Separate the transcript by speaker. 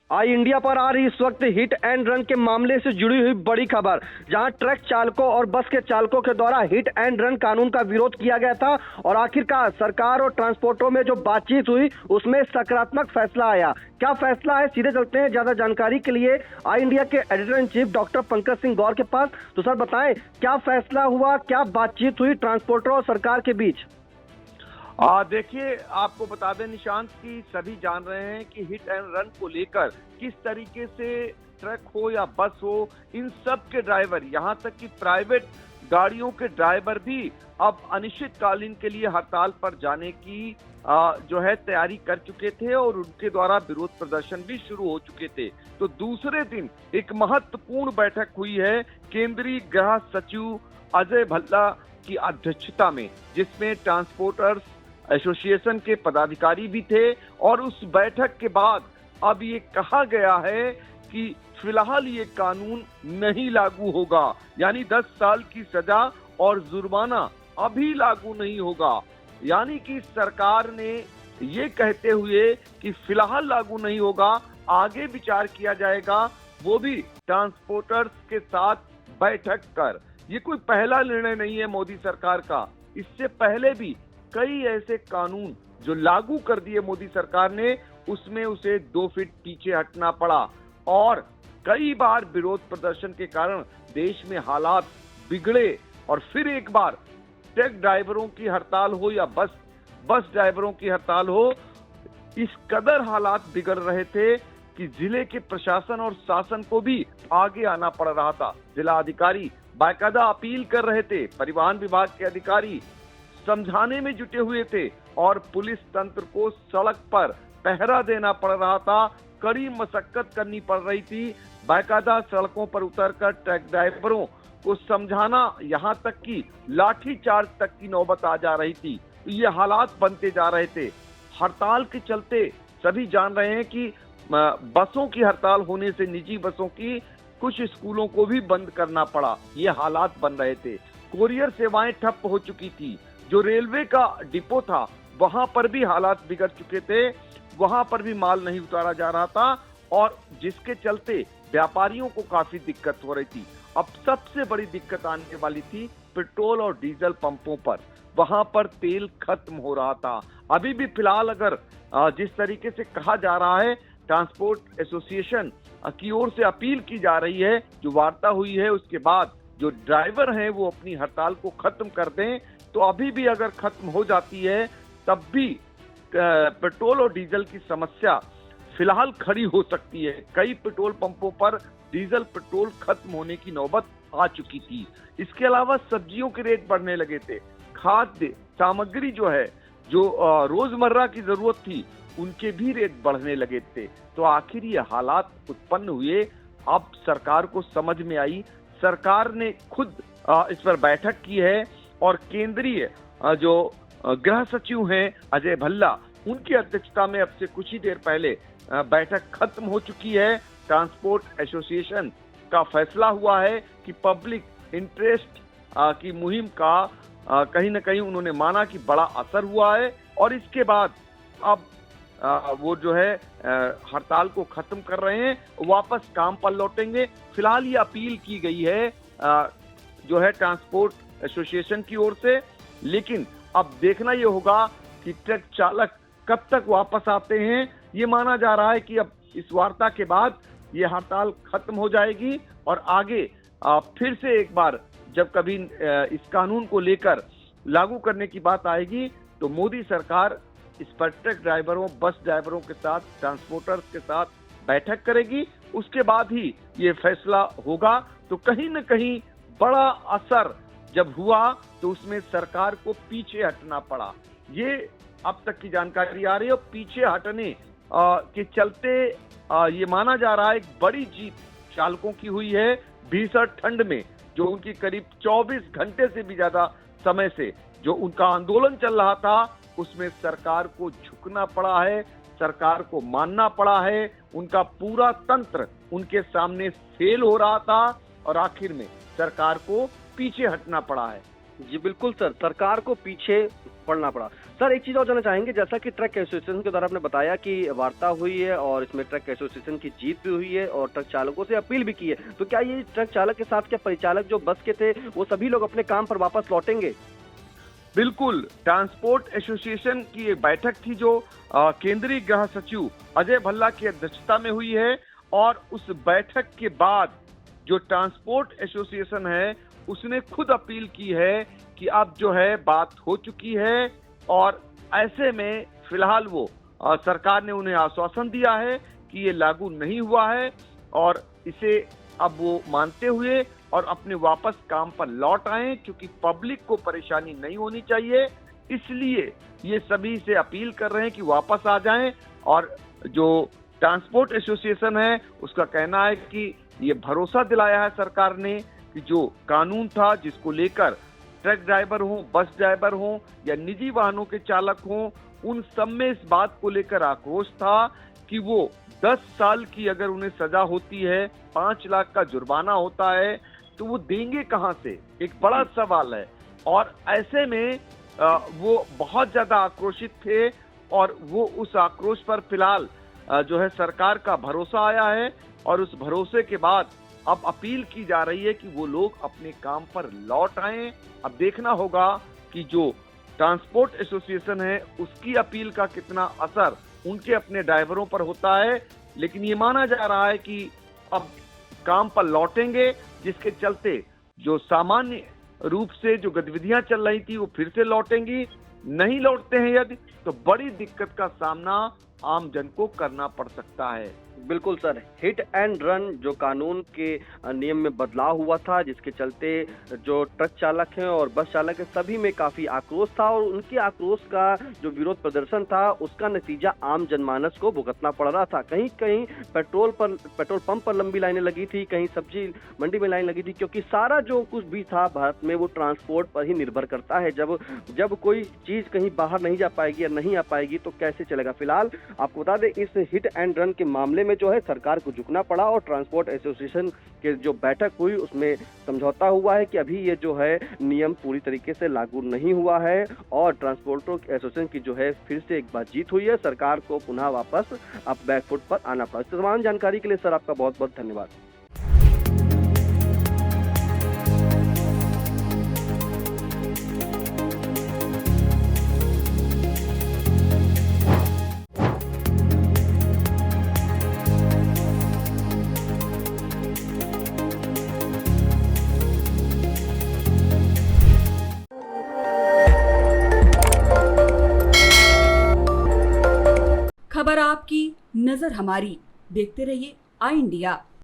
Speaker 1: आई India पर आ रही इस वक्त हिट एंड रन के मामले से जुड़ी हुई बड़ी खबर, जहां ट्रक चालकों और बस के चालकों के द्वारा हिट एंड रन कानून का विरोध किया गया था और आखिरकार सरकार और ट्रांसपोर्टरों में जो बातचीत हुई उसमें सकारात्मक फैसला आया। क्या फैसला है, सीधे चलते हैं ज्यादा जानकारी के लिए आई इंडिया के editor in chief doctor Pankaj Singh Gaur के पास। तो सर बताएं, क्या फैसला हुआ, क्या बातचीत हुई ट्रांसपोर्टरों और सरकार के बीच?
Speaker 2: देखिए, आपको बता दें निशांत की सभी जान रहे हैं कि हिट एंड रन को लेकर किस तरीके से ट्रक हो या बस हो, इन सब के ड्राइवर, यहाँ तक कि प्राइवेट गाड़ियों के ड्राइवर भी अब अनिश्चितकालीन के लिए हड़ताल पर जाने की जो है तैयारी कर चुके थे और उनके द्वारा विरोध प्रदर्शन भी शुरू हो चुके थे। तो दूसरे दिन एक महत्वपूर्ण बैठक हुई है केंद्रीय गृह सचिव अजय भल्ला की अध्यक्षता में, जिसमें ट्रांसपोर्टर्स एसोसिएशन के पदाधिकारी भी थे। और उस बैठक के बाद अब ये कहा गया है कि फिलहाल ये कानून नहीं लागू होगा, यानी 10 साल की सजा और जुर्माना अभी लागू नहीं होगा। यानी कि सरकार ने ये कहते हुए कि फिलहाल लागू नहीं होगा, आगे विचार किया जाएगा, वो भी ट्रांसपोर्टर्स के साथ बैठक कर। ये कोई पहला निर्णय नहीं है मोदी सरकार का, इससे पहले भी कई ऐसे कानून जो लागू कर दिए मोदी सरकार ने, उसमें उसे 2 फीट पीछे हटना पड़ा और कई बार विरोध प्रदर्शन के कारण देश में हालात बिगड़े। और फिर एक बार ट्रक ड्राइवरों की हड़ताल हो या बस ड्राइवरों की हड़ताल हो, इस कदर हालात बिगड़ रहे थे कि जिले के प्रशासन और शासन को भी आगे आना पड़ रहा था। जिला अधिकारी बाकायदा अपील कर रहे थे, परिवहन विभाग के अधिकारी समझाने में जुटे हुए थे और पुलिस तंत्र को सड़क पर पहरा देना पड़ रहा था, कड़ी मशक्कत करनी पड़ रही थी। बाकायदा सड़कों पर उतरकर ट्रक ड्राइवरों को समझाना, यहां तक कि लाठी चार्ज तक की नौबत आ जा रही थी। तो ये हालात बनते जा रहे थे। हड़ताल के चलते सभी जान रहे हैं कि बसों की हड़ताल होने से निजी बसों की कुछ स्कूलों को भी बंद करना पड़ा। ये हालात बन रहे थे। कोरियर सेवाएं ठप हो चुकी थी। जो रेलवे का डिपो था वहां पर भी हालात बिगड़ चुके थे, वहां पर भी माल नहीं उतारा जा रहा था और जिसके चलते व्यापारियों को काफी दिक्कत हो रही थी। अब सबसे बड़ी दिक्कत आने वाली थी पेट्रोल और डीजल पंपों पर, वहां पर तेल खत्म हो रहा था। अभी भी फिलहाल अगर जिस तरीके से कहा जा रहा है, ट्रांसपोर्ट एसोसिएशन की ओर से अपील की जा रही है, जो वार्ता हुई है उसके बाद जो ड्राइवर हैं वो अपनी हड़ताल को खत्म कर दें। तो अभी भी अगर खत्म हो जाती है तब भी पेट्रोल और डीजल की समस्या फिलहाल खड़ी हो सकती है। कई पेट्रोल पंपों पर डीजल पेट्रोल खत्म होने की नौबत आ चुकी थी। इसके अलावा सब्जियों के रेट बढ़ने लगे थे। खाद्य सामग्री जो है, जो रोजमर्रा की जरूरत थी, उनके भी रेट बढ़ने लगे थे। तो आखिर ये हालात उत्पन्न हुए। अब सरकार को समझ में आई, सरकार ने खुद इस पर बैठक की है और केंद्रीय जो गृह सचिव हैं अजय भल्ला, उनकी अध्यक्षता में अब से कुछ ही देर पहले बैठक खत्म हो चुकी है। ट्रांसपोर्ट एसोसिएशन का फैसला हुआ है कि पब्लिक इंटरेस्ट की मुहिम का कहीं न कहीं उन्होंने माना कि बड़ा असर हुआ है और इसके बाद अब वो जो है हड़ताल को खत्म कर रहे हैं, वापस काम पर लौटेंगे। फिलहाल ये अपील की गई है जो है ट्रांसपोर्ट एसोसिएशन की ओर से, लेकिन अब देखना ये होगा कि ट्रक चालक कब तक वापस आते हैं। ये माना जा रहा है कि अब इस वार्ता के बाद ये हड़ताल खत्म हो जाएगी और आगे फिर से एक बार जब कभी इस कानून को लेकर लागू करने की बात आएगी तो मोदी सरकार इस पर ट्रक ड्राइवरों, बस ड्राइवरों के साथ, ट्रांसपोर्टर्स के साथ बैठक करेगी। उसके बाद ही ये फैसला होगा। तो कहीं न कहीं बड़ा असर जब हुआ तो उसमें सरकार को पीछे हटना पड़ा। ये अब तक की जानकारी आ रही है और पीछे हटने के चलते ये माना जा रहा है एक बड़ी जीत चालकों की हुई है। भीषण ठंड में जो उनकी करीब 24 घंटे से भी ज्यादा समय से जो उनका आंदोलन चल रहा था, उसमें सरकार को झुकना पड़ा है, सरकार को मानना पड़ा है। उनका पूरा तंत्र उनके सामने फेल हो रहा था और आखिर में सरकार को पीछे हटना पड़ा है।
Speaker 1: जी बिल्कुल सर, सरकार को पीछे पड़ना पड़ा। सर एक चीज़ और जानना चाहेंगे, जैसा कि ट्रक एसोसिएशन के द्वारा आपने बताया कि वार्ता हुई है और इसमें ट्रक एसोसिएशन की जीत भी हुई है और ट्रक चालकों से अपील भी की है। तो क्या ये ट्रक चालक के साथ क्या परिचालक जो बस के थे, वो सभी लोग अपने काम पर वापस लौटेंगे?
Speaker 2: बिल्कुल, ट्रांसपोर्ट एसोसिएशन की एक बैठक थी जो केंद्रीय गृह सचिव अजय भल्ला की अध्यक्षता में हुई है और उस बैठक के बाद जो ट्रांसपोर्ट एसोसिएशन है उसने खुद अपील की है कि अब जो है बात हो चुकी है और ऐसे में फिलहाल वो सरकार ने उन्हें आश्वासन दिया है कि ये लागू नहीं हुआ है और इसे अब वो मानते हुए और अपने वापस काम पर लौट आए, क्योंकि पब्लिक को परेशानी नहीं होनी चाहिए। इसलिए ये सभी से अपील कर रहे हैं कि वापस आ जाएं और जो ट्रांसपोर्ट एसोसिएशन है उसका कहना है कि ये भरोसा दिलाया है सरकार ने कि जो कानून था जिसको लेकर ट्रक ड्राइवर हो, बस ड्राइवर हो या निजी वाहनों के चालक हो, उन सब में इस बात को लेकर आक्रोश था कि वो 10 साल की अगर उन्हें सजा होती है, 5 लाख का जुर्माना होता है, तो वो देंगे कहां से, एक बड़ा सवाल है। और ऐसे में वो बहुत ज्यादा आक्रोशित थे और वो उस आक्रोश पर फिलहाल जो है सरकार का भरोसा आया है और उस भरोसे के बाद अब अपील की जा रही है कि वो लोग अपने काम पर लौट आएं। अब देखना होगा कि जो ट्रांसपोर्ट एसोसिएशन है उसकी अपील का कितना असर उनके अपने ड्राइवरों पर होता है, लेकिन ये माना जा रहा है कि अब काम पर लौटेंगे, जिसके चलते जो सामान्य रूप से जो गतिविधियां चल रही थी वो फिर से लौटेंगी। नहीं लौटते हैं यदि तो बड़ी दिक्कत का सामना आम जन को करना पड़ सकता है।
Speaker 1: बिल्कुल सर, हिट एंड रन जो कानून के नियम में बदलाव हुआ था, जिसके चलते जो ट्रक चालक हैं और बस चालक हैं सभी में काफ़ी आक्रोश था और उनके आक्रोश का जो विरोध प्रदर्शन था उसका नतीजा आम जनमानस को भुगतना पड़ रहा था। कहीं कहीं पेट्रोल पंप पर लंबी लाइनें लगी थी, कहीं सब्जी मंडी में लाइन लगी थी, क्योंकि सारा जो कुछ भी था भारत में वो ट्रांसपोर्ट पर ही निर्भर करता है। जब कोई चीज़ कहीं बाहर नहीं जा पाएगी या नहीं आ पाएगी तो कैसे चलेगा। फिलहाल आपको बता दें, इस हिट एंड रन के मामले में जो है सरकार को झुकना पड़ा और ट्रांसपोर्ट एसोसिएशन के जो बैठक हुई उसमें समझौता हुआ है कि अभी ये जो है नियम पूरी तरीके से लागू नहीं हुआ है और ट्रांसपोर्ट एसोसिएशन की जो है फिर से एक बार जीत हुई है। सरकार को पुनः वापस अब बैकफुट पर आना पड़ा। इस तमाम जानकारी के लिए सर आपका बहुत बहुत धन्यवाद।
Speaker 3: खबर आपकी, नजर हमारी। देखते रहिए आई इंडिया।